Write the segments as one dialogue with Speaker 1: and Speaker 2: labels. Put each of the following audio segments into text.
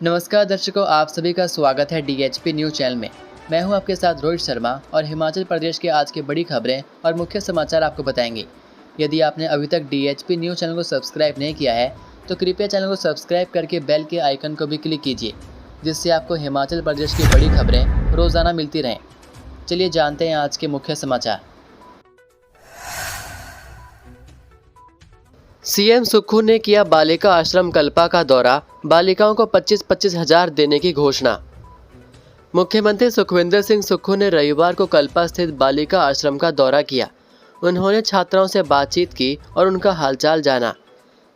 Speaker 1: नमस्कार दर्शकों, आप सभी का स्वागत है DHP न्यूज़ चैनल में। मैं हूं आपके साथ रोहित शर्मा और हिमाचल प्रदेश के आज की बड़ी खबरें और मुख्य समाचार आपको बताएंगे। यदि आपने अभी तक DHP न्यूज़ चैनल को सब्सक्राइब नहीं किया है तो कृपया चैनल को सब्सक्राइब करके बेल के आइकन को भी क्लिक कीजिए, जिससे आपको हिमाचल प्रदेश की बड़ी खबरें रोज़ाना मिलती रहें। चलिए जानते हैं आज के मुख्य समाचार। सीएम सुक्खू ने किया बालिका आश्रम कल्पा का दौरा, बालिकाओं को 25-25 हजार देने की घोषणा। मुख्यमंत्री सुखविंदर सिंह सुक्खू ने रविवार को कल्पा स्थित बालिका आश्रम का दौरा किया। उन्होंने छात्राओं से बातचीत की और उनका हालचाल जाना।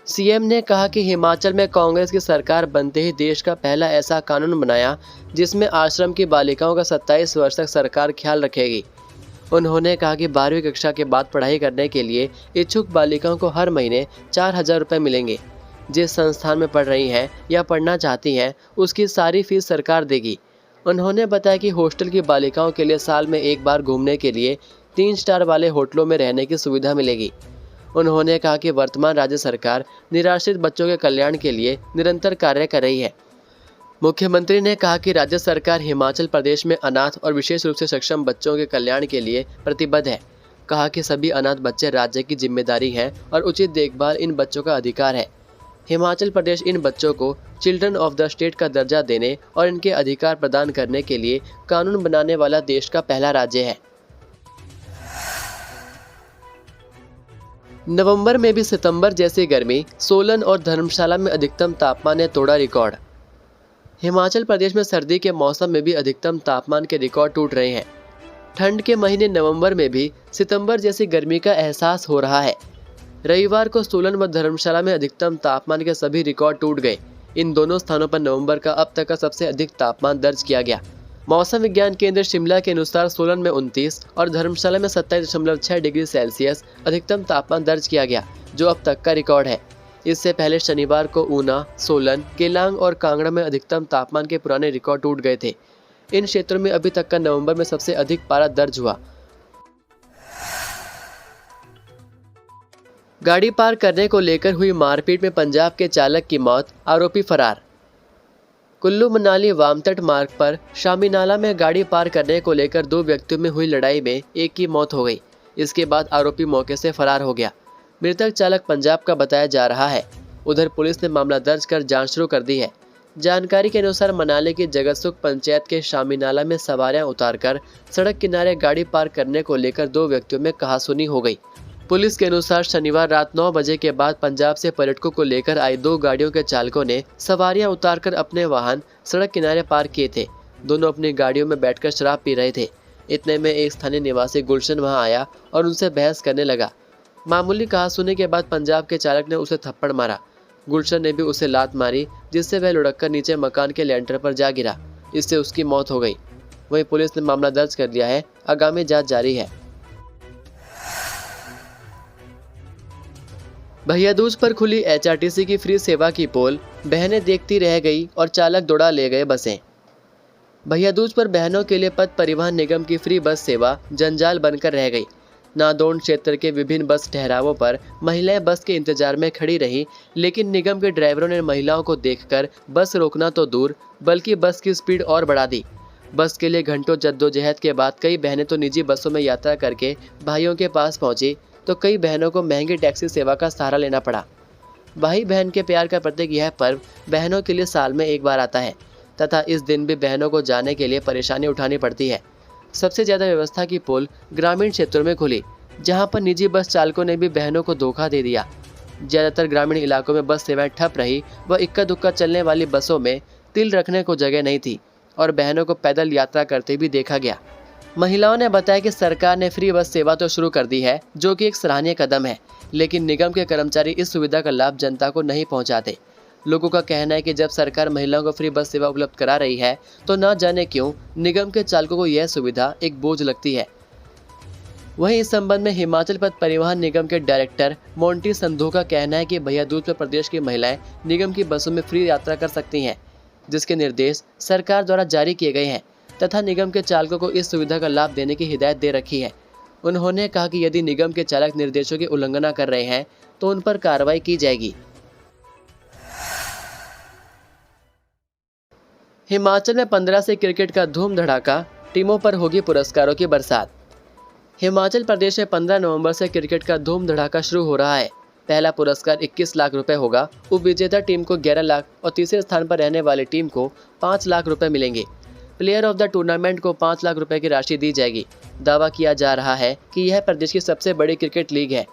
Speaker 1: सीएम ने कहा कि हिमाचल में कांग्रेस की सरकार बनते ही देश का पहला ऐसा कानून बनाया जिसमें आश्रम की बालिकाओं का 27 वर्ष तक सरकार ख्याल रखेगी। उन्होंने कहा कि 12वीं कक्षा के बाद पढ़ाई करने के लिए इच्छुक बालिकाओं को हर महीने 4,000 रुपये मिलेंगे। जिस संस्थान में पढ़ रही हैं या पढ़ना चाहती हैं उसकी सारी फीस सरकार देगी। उन्होंने बताया कि हॉस्टल की बालिकाओं के लिए साल में एक बार घूमने के लिए 3 स्टार वाले होटलों में रहने की सुविधा मिलेगी। उन्होंने कहा कि वर्तमान राज्य सरकार निराश्रित बच्चों के कल्याण के लिए निरंतर कार्य कर रही है। मुख्यमंत्री ने कहा कि राज्य सरकार हिमाचल प्रदेश में अनाथ और विशेष रूप से सक्षम बच्चों के कल्याण के लिए प्रतिबद्ध है। कहा कि सभी अनाथ बच्चे राज्य की जिम्मेदारी है और उचित देखभाल इन बच्चों का अधिकार है। हिमाचल प्रदेश इन बच्चों को चिल्ड्रन ऑफ द स्टेट का दर्जा देने और इनके अधिकार प्रदान करने के लिए कानून बनाने वाला देश का पहला राज्य है। नवंबर में भी सितंबर जैसी गर्मी, सोलन और धर्मशाला में अधिकतम तापमान ने तोड़ा रिकॉर्ड। हिमाचल प्रदेश में सर्दी के मौसम में भी अधिकतम तापमान के रिकॉर्ड टूट रहे हैं। ठंड के महीने नवंबर में भी सितंबर जैसी गर्मी का एहसास हो रहा है। रविवार को सोलन व धर्मशाला में अधिकतम तापमान के सभी रिकॉर्ड टूट गए। इन दोनों स्थानों पर नवंबर का अब तक का सबसे अधिक तापमान दर्ज किया गया। मौसम विज्ञान केंद्र शिमला के अनुसार सोलन में 29 और धर्मशाला में 27.6 डिग्री सेल्सियस अधिकतम तापमान दर्ज किया गया, जो अब तक का रिकॉर्ड है। इससे पहले शनिवार को ऊना, सोलन, केलांग और कांगड़ा में अधिकतम तापमान के पुराने रिकॉर्ड टूट गए थे। इन क्षेत्रों में अभी तक का नवंबर में सबसे अधिक पारा दर्ज हुआ। गाड़ी पार करने को लेकर हुई मारपीट में पंजाब के चालक की मौत, आरोपी फरार। कुल्लू मनाली वामतट मार्ग पर शामीनाला में गाड़ी पार करने को लेकर 2 व्यक्तियों में हुई लड़ाई में एक की मौत हो गई। इसके बाद आरोपी मौके से फरार हो गया। मृतक चालक पंजाब का बताया जा रहा है। उधर पुलिस ने मामला दर्ज कर जांच शुरू कर दी है। जानकारी के अनुसार मनाली की जगतसुख पंचायत के शामीनाला में सवारियां उतारकर सड़क किनारे गाड़ी पार करने को लेकर 2 व्यक्तियों में कहासुनी हो गई। पुलिस के अनुसार शनिवार रात 9 बजे के बाद पंजाब से पर्यटकों को लेकर आई 2 गाड़ियों के चालकों ने सवारियां उतारकर अपने वाहन सड़क किनारे पार किए थे। दोनों अपनी गाड़ियों में बैठकर शराब पी रहे थे। इतने में एक स्थानीय निवासी गुलशन वहां आया और उनसे बहस करने लगा। मामूली कहासुनी के बाद पंजाब के चालक ने उसे थप्पड़ मारा। गुलशन ने भी उसे लात मारी, जिससे वह लुढ़ककर नीचे मकान के लेंटर पर जा गिरा। इससे उसकी मौत हो गई। वहीं पुलिस ने मामला दर्ज कर लिया है। आगामी जांच जारी है। भैया दूज पर खुली HRTC की फ्री सेवा की पोल, बहनें देखती रह गई और चालक दौड़ा ले गए बसें। भैया दूज पर बहनों के लिए पथ परिवहन निगम की फ्री बस सेवा जंजाल बनकर रह गई। नादौन क्षेत्र के विभिन्न बस ठहरावों पर महिलाएं बस के इंतजार में खड़ी रही, लेकिन निगम के ड्राइवरों ने महिलाओं को देखकर बस रोकना तो दूर बल्कि बस की स्पीड और बढ़ा दी। बस के लिए घंटों जद्दोजहद के बाद कई बहनें तो निजी बसों में यात्रा करके भाइयों के पास पहुंची, तो कई बहनों को महंगी टैक्सी सेवा का सहारा लेना पड़ा। भाई बहन के प्यार का प्रतीक यह पर्व बहनों के लिए साल में एक बार आता है तथा इस दिन भी बहनों को जाने के लिए परेशानी उठानी पड़ती है। सबसे ज़्यादा व्यवस्था की पोल ग्रामीण क्षेत्रों में खुली, जहां पर निजी बस चालकों ने भी बहनों को धोखा दे दिया। ज़्यादातर ग्रामीण इलाकों में बस सेवाएं ठप रही व इक्का दुक्का चलने वाली बसों में तिल रखने को जगह नहीं थी और बहनों को पैदल यात्रा करते भी देखा गया। महिलाओं ने बताया कि सरकार ने फ्री बस सेवा तो शुरू कर दी है, जो कि एक सराहनीय कदम है, लेकिन निगम के कर्मचारी इस सुविधा का लाभ जनता को नहीं पहुंचाते। लोगों का कहना है कि जब सरकार महिलाओं को फ्री बस सेवा उपलब्ध करा रही है तो न जाने क्यों निगम के चालकों को यह सुविधा एक बोझ लगती है। वहीं इस संबंध में हिमाचल पथ परिवहन निगम के डायरेक्टर मोंटी संधू का कहना है कि भैया दूज पर प्रदेश की महिलाएं निगम की बसों में फ्री यात्रा कर सकती हैं, जिसके निर्देश सरकार द्वारा जारी किए गए हैं तथा निगम के चालकों को इस सुविधा का लाभ देने की हिदायत दे रखी है। उन्होंने कहा कि यदि निगम के चालक निर्देशों की उल्लंघना कर रहे हैं तो उन पर कार्रवाई की जाएगी। हिमाचल में 15 से क्रिकेट का धूम धड़ाका, टीमों पर होगी पुरस्कारों की बरसात। हिमाचल प्रदेश में 15 नवंबर से क्रिकेट का धूम धड़ाका शुरू हो रहा है। पहला पुरस्कार 21 लाख रुपए होगा। उपविजेता टीम को 11 लाख और तीसरे स्थान पर रहने वाली टीम को 5 लाख रुपए मिलेंगे। प्लेयर ऑफ द टूर्नामेंट को 5 लाख रुपए की राशि दी जाएगी। दावा किया जा रहा है कि यह प्रदेश की सबसे बड़ी क्रिकेट लीग है।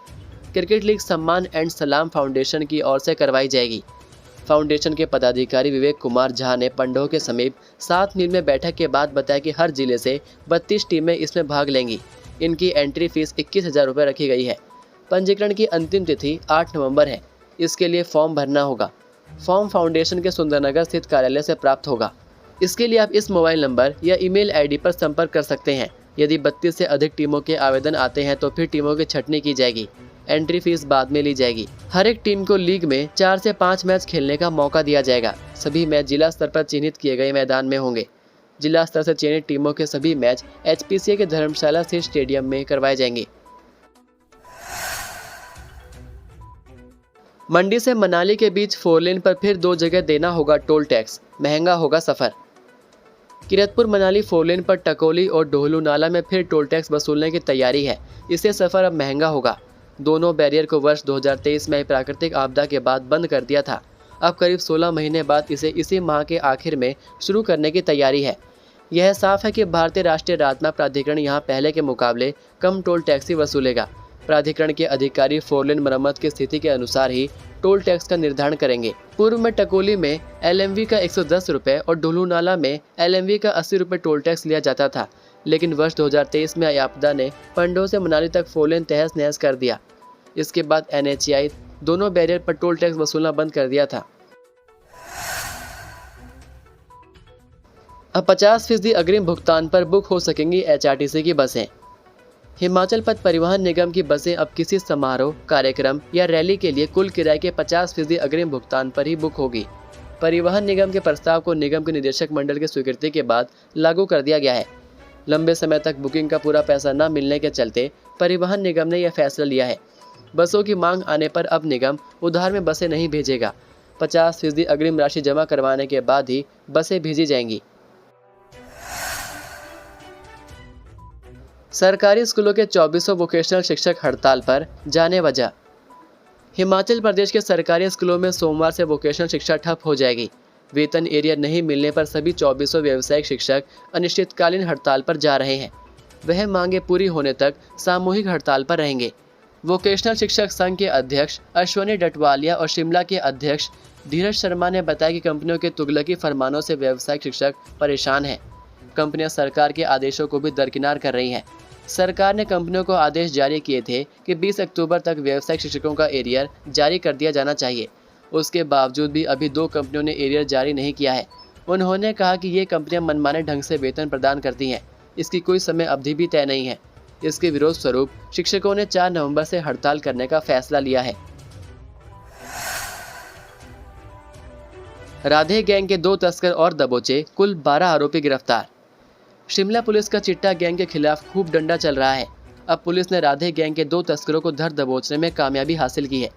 Speaker 1: क्रिकेट लीग सम्मान एंड सलाम फाउंडेशन की ओर से करवाई जाएगी। फाउंडेशन के पदाधिकारी विवेक कुमार झा ने पंडोह के समीप 7 मील में बैठक के बाद बताया कि हर जिले से 32 टीमें इसमें भाग लेंगी। इनकी एंट्री फीस 21,000 रुपये रखी गई है। पंजीकरण की अंतिम तिथि 8 नवंबर है। इसके लिए फॉर्म भरना होगा। फॉर्म फाउंडेशन के सुंदरनगर स्थित कार्यालय से प्राप्त होगा। इसके लिए आप इस मोबाइल नंबर या ईमेल आईडी पर संपर्क कर सकते हैं। यदि 32 से अधिक टीमों के आवेदन आते हैं तो फिर टीमों की छंटनी की जाएगी। एंट्री फीस बाद में ली जाएगी। हर एक टीम को लीग में 4 से 5 मैच खेलने का मौका दिया जाएगा। सभी मैच जिला स्तर पर चिन्हित किए गए मैदान में होंगे। जिला स्तर से चयनित टीमों के सभी मैच HPCA के धर्मशाला स्थित स्टेडियम में करवाए जाएंगे। मंडी से मनाली के बीच 4 लेन पर फिर 2 जगह देना होगा टोल टैक्स, महंगा होगा सफर। किरतपुर मनाली 4 लेन पर टकोली और डोहलू नाला में फिर टोल टैक्स वसूलने की तैयारी है। इससे सफर अब महंगा होगा। दोनों बैरियर को वर्ष 2023 में प्राकृतिक आपदा के बाद बंद कर दिया था। अब करीब 16 महीने बाद इसे इसी माह के आखिर में शुरू करने की तैयारी है। यह साफ है कि भारतीय राष्ट्रीय राजमार्ग प्राधिकरण यहां पहले के मुकाबले कम टोल टैक्स ही वसूलेगा। प्राधिकरण के अधिकारी 4 लेन मरम्मत की स्थिति के अनुसार ही टोल टैक्स का निर्धारण करेंगे। पूर्व में टकोली में LMV का 110 रुपये और डोलू नाला में LMV का 80 रुपये टोल टैक्स लिया जाता था, लेकिन वर्ष 2023 में आई आपदा ने पंडोह से मनाली तक 4 लेन तहस नहस कर दिया। इसके बाद NHAI दोनों बैरियर पर टोल टैक्स वसूलना बंद कर दिया था। अब 50% अग्रिम भुगतान पर बुक हो सकेंगी HRTC की बसें। हिमाचल पथ परिवहन निगम की बसें अब किसी समारोह, कार्यक्रम या रैली के लिए कुल किराए के 50% अग्रिम भुगतान पर ही बुक होगी। परिवहन निगम के प्रस्ताव को निगम के निदेशक मंडल की स्वीकृति के बाद लागू कर दिया गया है। लंबे समय तक बुकिंग का पूरा पैसा न मिलने के चलते परिवहन निगम ने यह फैसला लिया है। बसों की मांग आने पर अब निगम उधार में बसें नहीं भेजेगा। 50% अग्रिम राशि जमा करवाने के बाद ही बसें भेजी जाएंगी। सरकारी स्कूलों के 2400 वोकेशनल शिक्षक हड़ताल पर, जाने वजह। हिमाचल प्रदेश के सरकारी स्कूलों में सोमवार से वोकेशनल शिक्षा ठप हो जाएगी। वेतन एरियर नहीं मिलने पर सभी 2400 व्यावसायिक शिक्षक अनिश्चितकालीन हड़ताल पर जा रहे हैं। वह मांगे पूरी होने तक सामूहिक हड़ताल पर रहेंगे। वोकेशनल शिक्षक संघ के अध्यक्ष अश्वनी डटवालिया और शिमला के अध्यक्ष धीरज शर्मा ने बताया कि कंपनियों के तुगलकी फरमानों से व्यावसायिक शिक्षक परेशान हैं। कंपनियां सरकार के आदेशों को भी दरकिनार कर रही हैं। सरकार ने कंपनियों को आदेश जारी किए थे कि 20 अक्टूबर तक व्यावसायिक शिक्षकों का एरियर जारी कर दिया जाना चाहिए। उसके बावजूद भी अभी 2 कंपनियों ने एरियर जारी नहीं किया है। उन्होंने कहा कि ये कंपनियां मनमाने ढंग से वेतन प्रदान करती हैं। इसकी कोई समय अवधि भी तय नहीं है। इसके विरोध स्वरूप शिक्षकों ने 4 नवंबर से हड़ताल करने का फैसला लिया है। राधे गैंग के 2 तस्कर और दबोचे, कुल 12 आरोपी गिरफ्तार। शिमला पुलिस का चिट्टा गैंग के खिलाफ खूब डंडा चल रहा है। अब पुलिस ने राधे गैंग के 2 तस्करों को धर दबोचने में कामयाबी हासिल की है।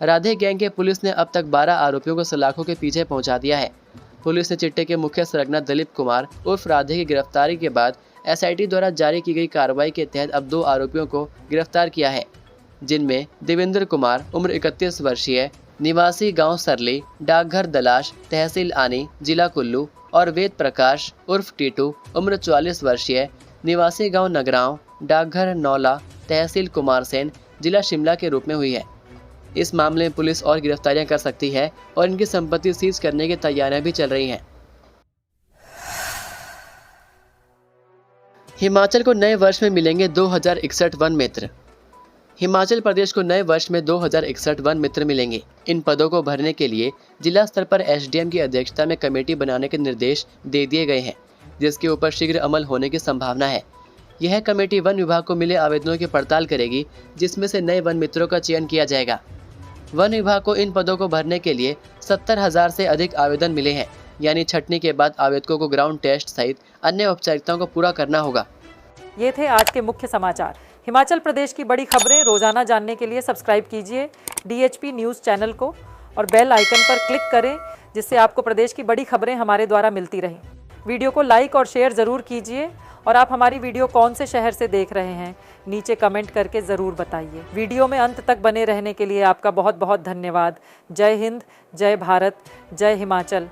Speaker 1: राधे गैंग के पुलिस ने अब तक 12 आरोपियों को सलाखों के पीछे पहुंचा दिया है। पुलिस ने चिट्टे के मुख्य सरगना दिलीप कुमार उर्फ राधे की गिरफ्तारी के बाद SIT द्वारा जारी की गई कार्रवाई के तहत अब 2 आरोपियों को गिरफ्तार किया है, जिनमें देवेंद्र कुमार उम्र 31 वर्षीय, निवासी गांव सरली, डाकघर दलाश, तहसील आनी, जिला कुल्लू, और वेद प्रकाश उर्फ टीटू उम्र 44 वर्षीय, निवासी गांव नगरांव, डाकघर नौला, तहसील कुमारसेन, जिला शिमला के रूप में हुई है। इस मामले में पुलिस और गिरफ्तारियां कर सकती है और इनकी संपत्ति सीज करने की तैयारियां भी चल रही हैं। हिमाचल को नए वर्ष में मिलेंगे 2061 वन मित्र। हिमाचल प्रदेश को नए वर्ष में 2061 वन मित्र मिलेंगे। इन पदों को भरने के लिए जिला स्तर पर SDM की अध्यक्षता में कमेटी बनाने के निर्देश दे दिए गए हैं, जिसके ऊपर शीघ्र अमल होने की संभावना है। यह कमेटी वन विभाग को मिले आवेदनों की पड़ताल करेगी, जिसमें से नए वन मित्रों का चयन किया जाएगा। वन विभाग को इन पदों को भरने के लिए 70,000 से अधिक आवेदन मिले हैं, यानी छंटनी के बाद आवेदकों को ग्राउंड टेस्ट सहित अन्य औपचारिकताओं को पूरा करना होगा।
Speaker 2: ये थे आज के मुख्य समाचार। हिमाचल प्रदेश की बड़ी खबरें रोजाना जानने के लिए सब्सक्राइब कीजिए DHP न्यूज़ चैनल को और बेल आइकन पर क्लिक करें जिससे आपको प्रदेश की बड़ी खबरें हमारे द्वारा मिलती रहें। वीडियो को लाइक और शेयर ज़रूर कीजिए और आप हमारी वीडियो कौन से शहर से देख रहे हैं नीचे कमेंट करके ज़रूर बताइए। वीडियो में अंत तक बने रहने के लिए आपका बहुत बहुत धन्यवाद। जय हिंद, जय भारत, जय हिमाचल।